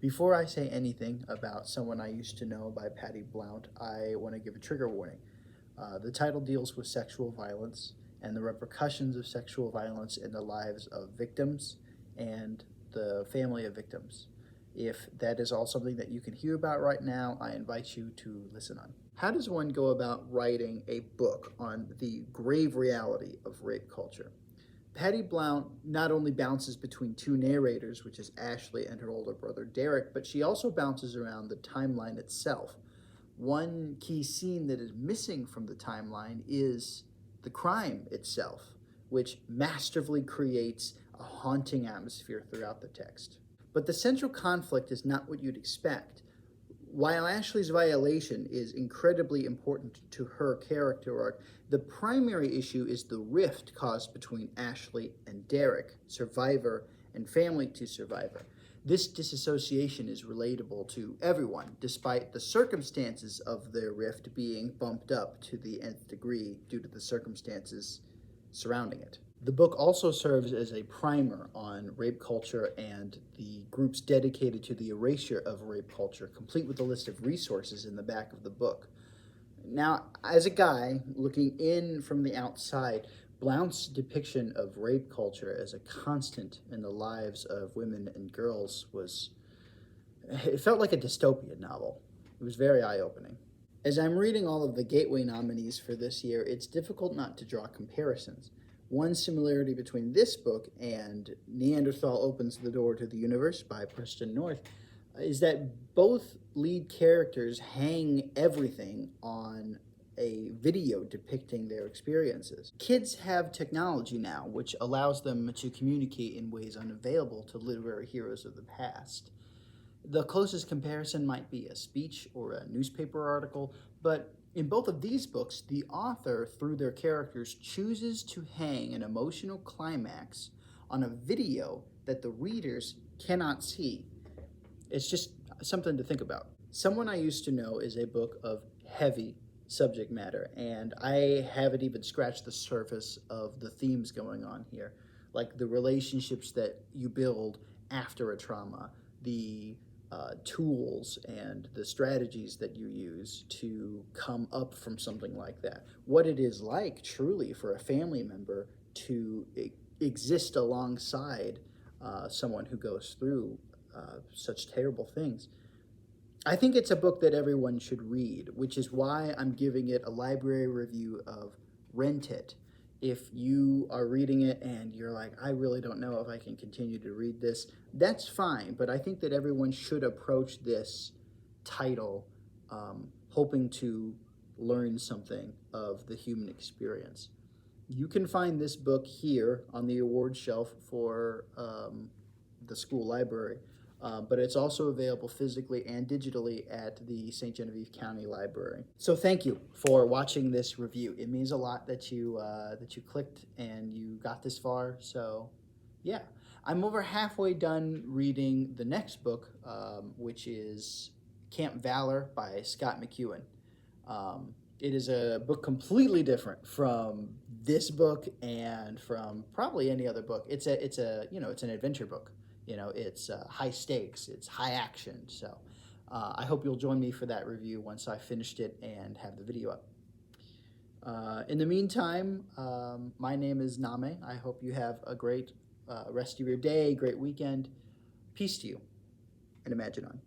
Before I say anything about Someone I Used to Know by Patty Blount, I want to give a trigger warning. The title deals with sexual violence and the repercussions of sexual violence in the lives of victims and the family of victims. If that is all something that you can hear about right now, I invite you to listen on. How does one go about writing a book on the grave reality of rape culture? Patty Blount not only bounces between two narrators, which is Ashley and her older brother Derek, but she also bounces around the timeline itself. One key scene that is missing from the timeline is the crime itself, which masterfully creates a haunting atmosphere throughout the text. But the central conflict is not what you'd expect. While Ashley's violation is incredibly important to her character arc, the primary issue is the rift caused between Ashley and Derek, survivor and family to survivor. This disassociation is relatable to everyone, despite the circumstances of their rift being bumped up to the nth degree due to the circumstances surrounding it. The book also serves as a primer on rape culture and the groups dedicated to the erasure of rape culture, complete with a list of resources in the back of the book. Now, as a guy looking in from the outside, Blount's depiction of rape culture as a constant in the lives of women and girls it felt like a dystopian novel. It was very eye-opening. As I'm reading all of the Gateway nominees for this year, it's difficult not to draw comparisons. One similarity between this book and Neanderthal Opens the Door to the Universe by Preston North is that both lead characters hang everything on a video depicting their experiences. Kids have technology now, which allows them to communicate in ways unavailable to literary heroes of the past. The closest comparison might be a speech or a newspaper article, but in both of these books, the author, through their characters, chooses to hang an emotional climax on a video that the readers cannot see. It's just something to think about. Someone I Used to Know is a book of heavy subject matter, and I haven't even scratched the surface of the themes going on here, like the relationships that you build after a trauma, the tools and the strategies that you use to come up from something like that. What it is like, truly, for a family member to exist alongside someone who goes through such terrible things. I think it's a book that everyone should read, which is why I'm giving it a library review of Rent It. If you are reading it and you're like, I really don't know if I can continue to read this, that's fine. But I think that everyone should approach this title hoping to learn something of the human experience. You can find this book here on the award shelf for the school library, but it's also available physically and digitally at the St. Genevieve County Library. So thank you for watching this review. It means a lot that you clicked and you got this far. So yeah, I'm over halfway done reading the next book, which is Camp Valor by Scott McEwen. It is a book completely different from this book and from probably any other book. It's an adventure book. It's high stakes, it's high action. So I hope you'll join me for that review once I finished it and have the video up. In the meantime, my name is Name. I hope you have a great rest of your day, great weekend. Peace to you, and imagine on.